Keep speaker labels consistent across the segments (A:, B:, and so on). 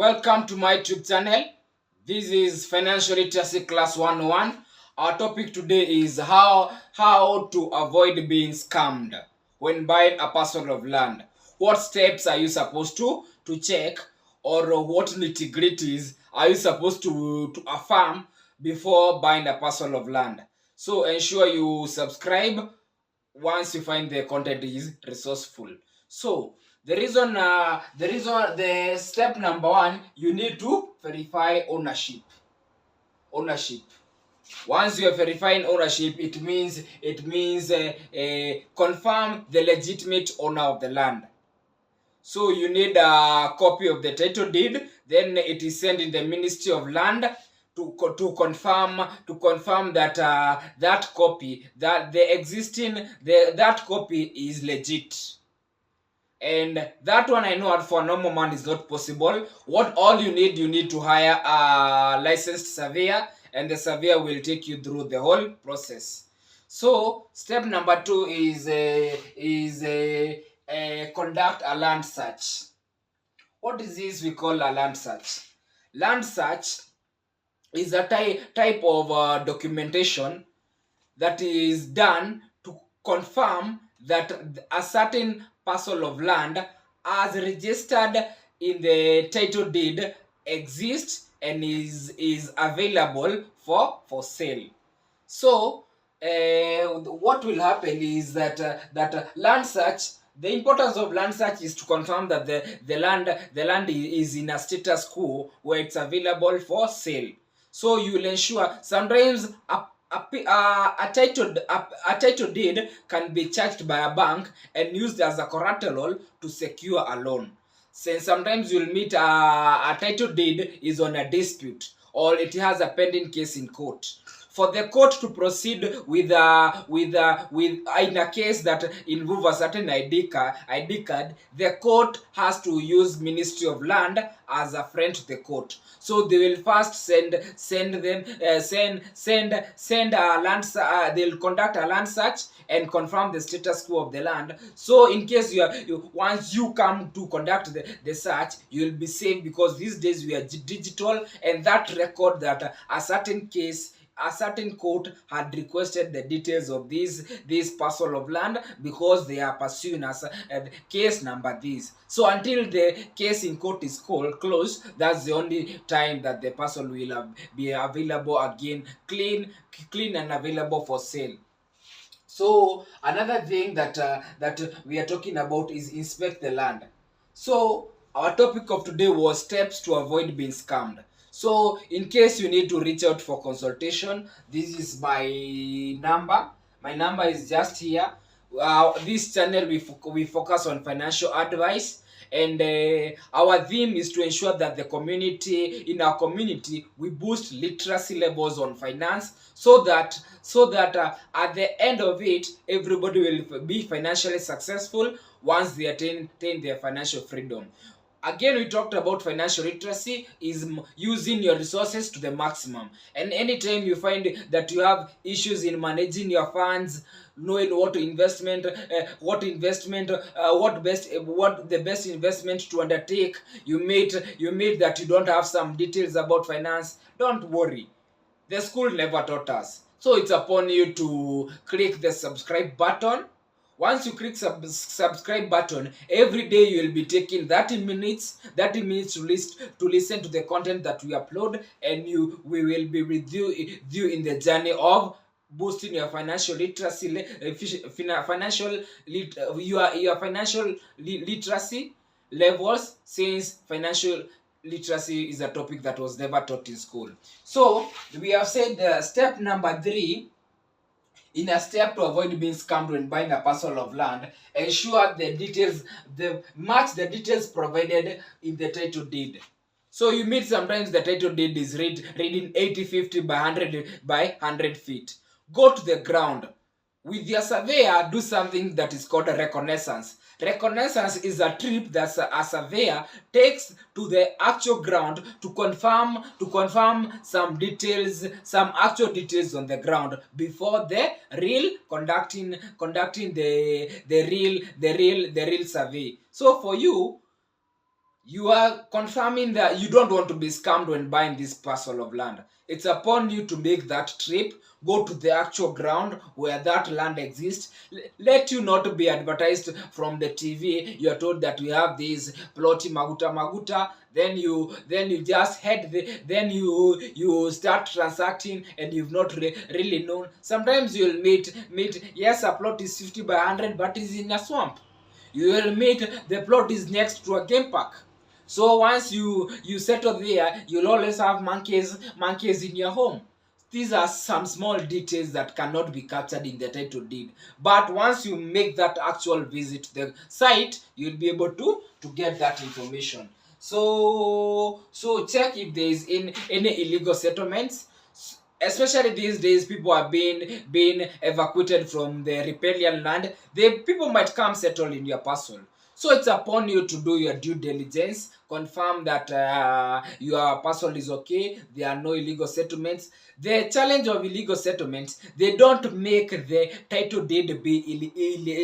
A: Welcome to my YouTube channel. This is Financial Literacy Class 101. Our topic today is how to avoid being scammed when buying a parcel of land. What steps are you supposed to check, or what nitty-gritties are you supposed to affirm before buying a parcel of land? So ensure you subscribe once you find the content is resourceful. So the step number one, you need to verify ownership. Once you are verifying ownership, it means confirm the legitimate owner of the land. So you need a copy of the title deed. Then it is sent in the Ministry of Land to confirm that that copy is legit. And that one, I know for a normal man is not possible. All you need to hire a licensed surveyor, and the surveyor will take you through the whole process. So step number two is conduct a land search. What is this we call a land search? Land search is a type of documentation that is done to confirm that a certain parcel of land as registered in the title deed exists and is available for sale. So what will happen is that land search, the importance of land search is to confirm that the land is in a status quo where it's available for sale. So you will ensure sometimes a title deed can be charged by a bank and used as a collateral to secure a loan. Since sometimes you'll meet a title deed is on a dispute, or it has a pending case in court. For the court to proceed with in a case that involve a certain ID card, the court has to use Ministry of Land as a friend to the court. So they will first send a land. They'll conduct a land search and confirm the status quo of the land. So in case once you come to conduct the search, you will be safe, because these days we are digital, and that record that a certain court had requested the details of this parcel of land because they are pursuing as case number this. So until the case in court is closed, that's the only time that the parcel will be available again, clean and available for sale. So another thing that we are talking about is inspect the land. So our topic of today was steps to avoid being scammed. So in case you need to reach out for consultation, this is my number. My number is just here. This channel we focus on financial advice, and our theme is to ensure that in our community we boost literacy levels on finance, so that at the end of it, everybody will be financially successful once they attain their financial freedom. Again, we talked about financial literacy is using your resources to the maximum. And anytime you find that you have issues in managing your funds, knowing what the best investment to undertake, you made that you don't have some details about finance, don't worry. The school never taught us. So it's upon you to click the subscribe button. Once you click subscribe button, every day you will be taking 30 minutes to listen to the content that we upload, and we will be with you in the journey of boosting your financial literacy, your financial literacy levels, since financial literacy is a topic that was never taught in school. So we have said step number 3. In a step to avoid being scammed when buying a parcel of land, ensure match the details provided in the title deed. So you meet sometimes the title deed is reading 80-50 by 100 feet. Go to the ground. With your surveyor, do something that is called a reconnaissance. Reconnaissance is a trip that a surveyor takes to the actual ground to confirm some actual details on the ground before the real conducting the real survey. So for you you are confirming that you don't want to be scammed when buying this parcel of land. It's upon you to make that trip, go to the actual ground where that land exists. Let you not be advertised from the TV. You are told that we have this ploti maguta maguta. Then you just then you start transacting and you've not really known. Sometimes you'll meet yes, a plot is 50 by 100, but it's in a swamp. You will meet the plot is next to a game park. So once you settle there, you'll always have monkeys in your home. These are some small details that cannot be captured in the title deed. But once you make that actual visit to the site, you'll be able to get that information. So check if there is any illegal settlements. Especially these days, people are being evacuated from the riparian land. The people might come settle in your parcel. So it's upon you to do your due diligence, confirm that your parcel is okay, there are no illegal settlements. The challenge of illegal settlements, they don't make the title deed be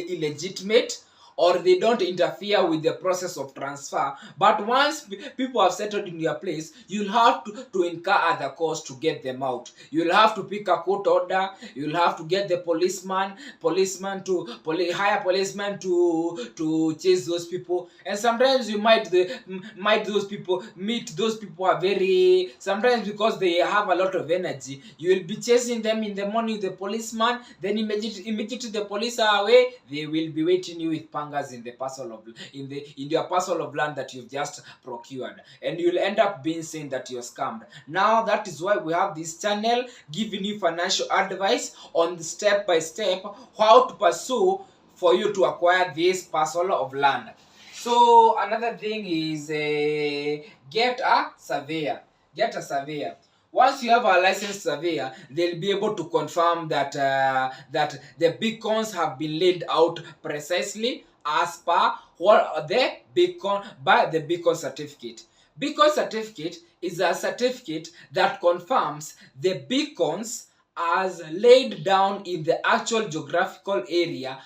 A: illegitimate, or they don't interfere with the process of transfer. But once people have settled in your place, you'll have to incur other costs to get them out. You'll have to pick a court order. You'll have to get the hire policeman to chase those people. And sometimes you might meet those people are very, sometimes because they have a lot of energy, you will be chasing them in the morning with the policeman. Then immediately the police are away, they will be waiting you with in the parcel of in your parcel of land that you've just procured, and you'll end up being saying that you're scammed. Now that is why we have this channel giving you financial advice on the step by step how to pursue for you to acquire this parcel of land. So another thing is get a surveyor. Once you have a licensed surveyor, they'll be able to confirm that that the beacons have been laid out precisely as per what the beacon by the beacon certificate. Beacon certificate is a certificate that confirms the beacons as laid down in the actual geographical area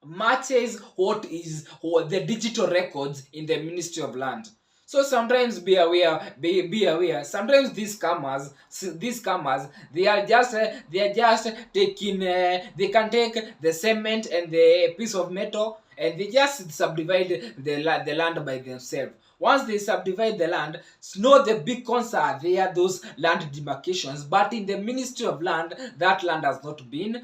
A: matches what the digital records in the Ministry of Land. So sometimes be aware. Sometimes these scammers, they are just taking. They can take the cement and the piece of metal, and they just subdivide the land by themselves. Once they subdivide the land, know the beacons are there, those land demarcations. But in the Ministry of Land, that land has not been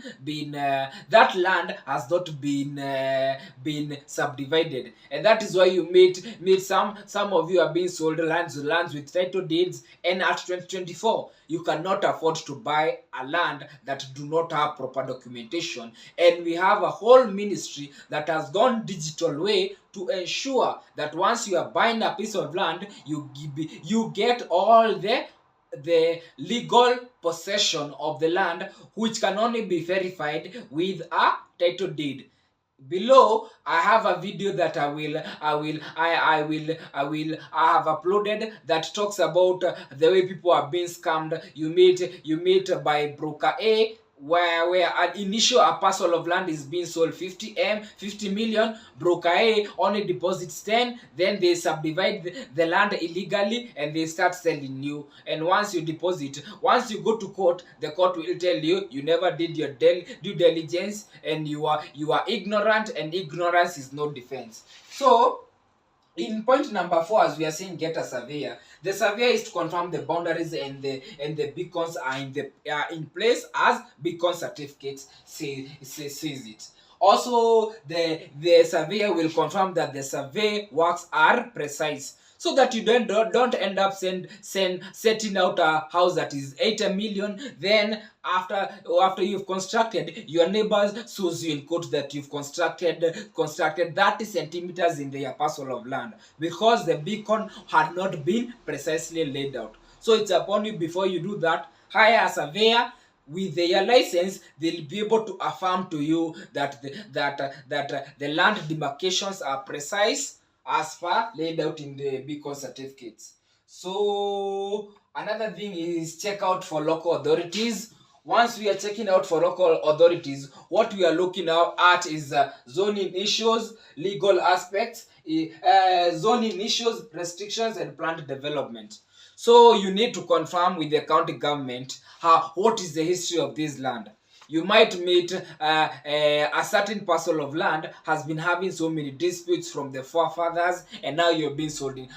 A: subdivided, and that is why you meet some of you are being sold lands with title deeds, and at 2024 you cannot afford to buy a land that do not have proper documentation. And we have a whole ministry that has gone digital way to ensure that once you are buying a piece of land, you get all the legal possession of the land, which can only be verified with a title deed. Below I have a video that I have uploaded that talks about the way people are being scammed. You meet by broker A, where an initial a parcel of land is being sold 50 million. Broker A only deposits 10, then they subdivide the land illegally and they start selling you. And once you go to court, the court will tell you you never did your due diligence, and you are ignorant, and ignorance is no defense. So in point number 4, as we are saying, get a surveyor. The surveyor is to confirm the boundaries and the beacons are in place as beacon certificates says it. Also, the surveyor will confirm that the survey works are precise, so that you don't end up setting out a house that is 80 million. Then after you've constructed, your neighbors sues you in court that you've constructed 30 centimeters in their parcel of land because the beacon had not been precisely laid out. So it's upon you, before you do that, hire a surveyor. With their license, they'll be able to affirm to you that the land demarcations are precise as far laid out in the beacon certificates. So another thing is check out for local authorities Once we are checking out for local authorities, what we are looking out at is zoning issues, legal aspects, zoning issues, restrictions, and planned development. So you need to confirm with the county government what is the history of this land. You might meet a certain parcel of land has been having so many disputes from the forefathers, and now you're being sold in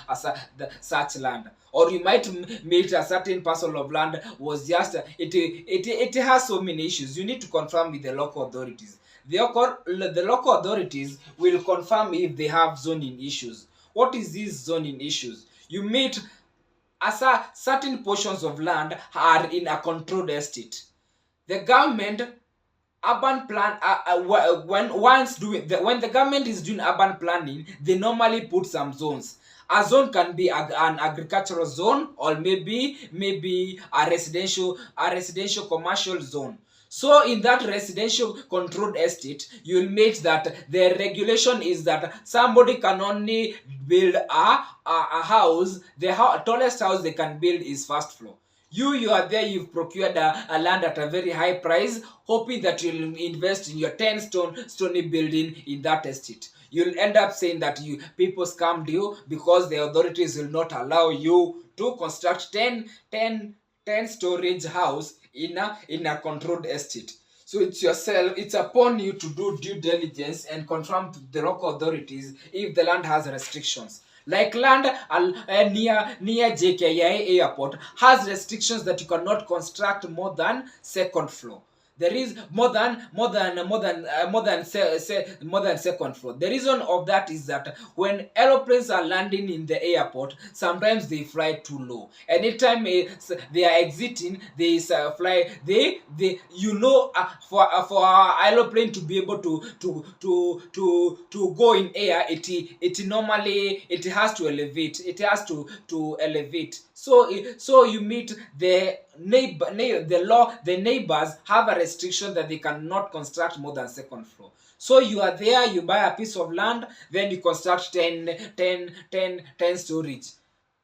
A: such land. Or you might meet a certain parcel of land was just it has so many issues. You need to confirm with the local authorities. The local authorities will confirm if they have zoning issues. What is these zoning issues? You meet as certain portions of land are in a controlled estate. The government urban plan when the government is doing urban planning, they normally put some zones. A zone can be an agricultural zone, or maybe a residential commercial zone. So in that residential controlled estate, you'll meet that the regulation is that somebody can only build a house. The tallest house they can build is first floor. You are there, you've procured a land at a very high price, hoping that you'll invest in your 10 stony building in that estate. You'll end up saying that people scammed you because the authorities will not allow you to construct 10 storage house in a controlled estate. So it's upon you to do due diligence and confirm to the local authorities if the land has restrictions. Like land near JKIA airport has restrictions that you cannot construct more than second floor. There is more than second floor. The reason of that is that when aeroplanes are landing in the airport, sometimes they fly too low. Anytime they are exiting, they fly. For an aeroplane to be able to go in air, it normally it has to elevate. It has to elevate. So you meet the neighbors have a restriction that they cannot construct more than second floor. So you are there, you buy a piece of land, then you construct 10 storage.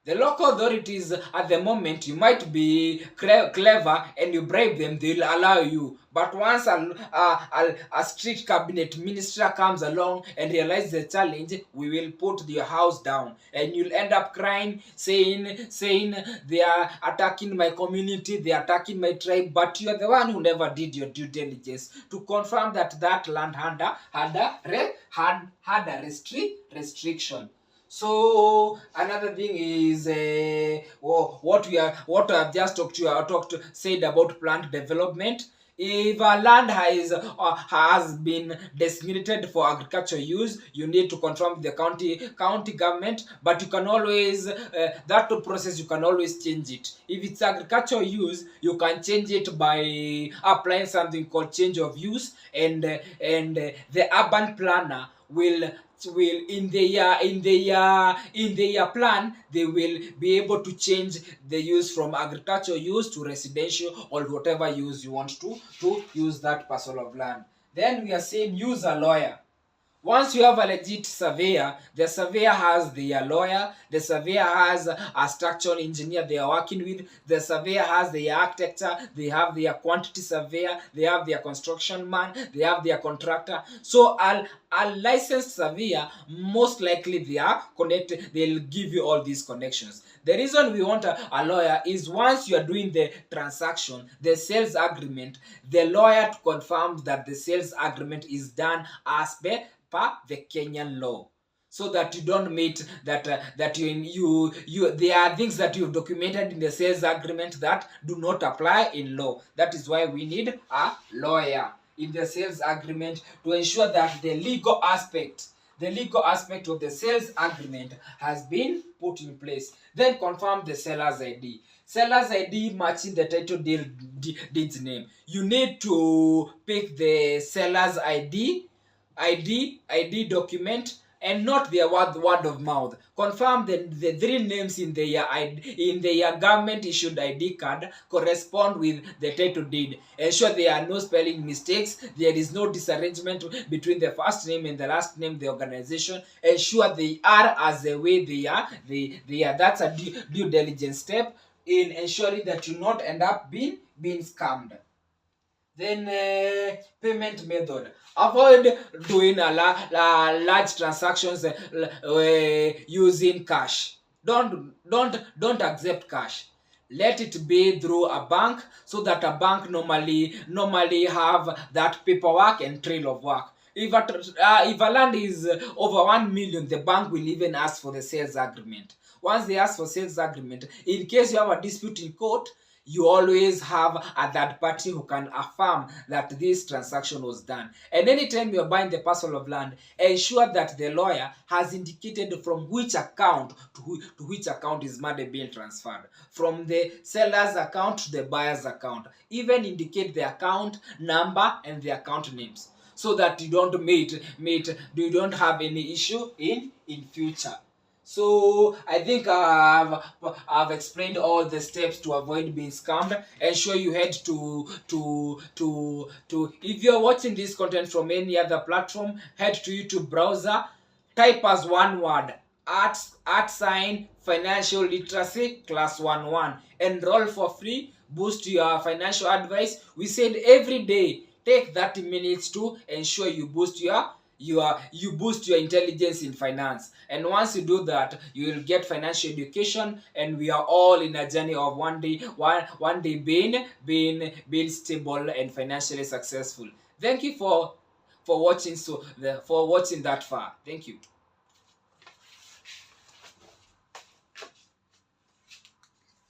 A: The local authorities at the moment, you might be clever and you bribe them, they'll allow you. But once a strict cabinet minister comes along and realizes the challenge, we will put your house down. And you'll end up crying, saying they are attacking my community, they are attacking my tribe. But you are the one who never did your due diligence to confirm that that land had a restriction. So another thing is what I've just said about plant development. If a land has been designated for agricultural use, you need to confirm with the county government. But you can always that process you can always change it. If it's agricultural use, you can change it by applying something called change of use, and the urban planner will in their plan they will be able to change the use from agricultural use to residential or whatever use you want to use that parcel of land. Then we are saying use a lawyer. Once you have a legit surveyor, the surveyor has their lawyer, the surveyor has a structural engineer they are working with, the surveyor has their architecture, they have their quantity surveyor, they have their construction man, they have their contractor. So a licensed surveyor, most likely they are connected, they'll give you all these connections. The reason we want a lawyer is once you are doing the transaction, the sales agreement, the lawyer to confirm that the sales agreement is done as per the Kenyan law, so that you don't meet that there are things that you've documented in the sales agreement that do not apply in law. That is why we need a lawyer in the sales agreement to ensure that the legal aspect of the sales agreement has been put in place. Then confirm the seller's ID. Seller's ID matching the title deed's name. You need to pick the seller's ID document and not their word of mouth. Confirm the three names in their government issued ID card correspond with the title deed. Ensure there are no spelling mistakes. There is no disarrangement between the first name and the last name, the organization. Ensure they are as the way they are. That's a due diligence step in ensuring that you not end up being scammed. Then payment method. Avoid doing large transactions using cash. Don't accept cash. Let it be through a bank, so that a bank normally have that paperwork and trail of work. If a land is over 1 million, the bank will even ask for the sales agreement. Once they ask for sales agreement, in case you have a dispute in court, you always have a third party who can affirm that this transaction was done. And anytime you're buying the parcel of land, ensure that the lawyer has indicated from which account to which account is money being transferred. From the seller's account to the buyer's account. Even indicate the account number and the account names, so that you don't have any issue in future. So I think I've explained all the steps to avoid being scammed. Ensure you head to if you're watching this content from any other platform, head to YouTube browser, type as one word @ financial literacy class 101. Enroll for free, boost your financial advice. We said every day take 30 minutes to ensure you boost your intelligence in finance. And once you do that, you will get financial education, and we are all in a journey of one day being stable and financially successful. Thank you for watching that far. Thank you.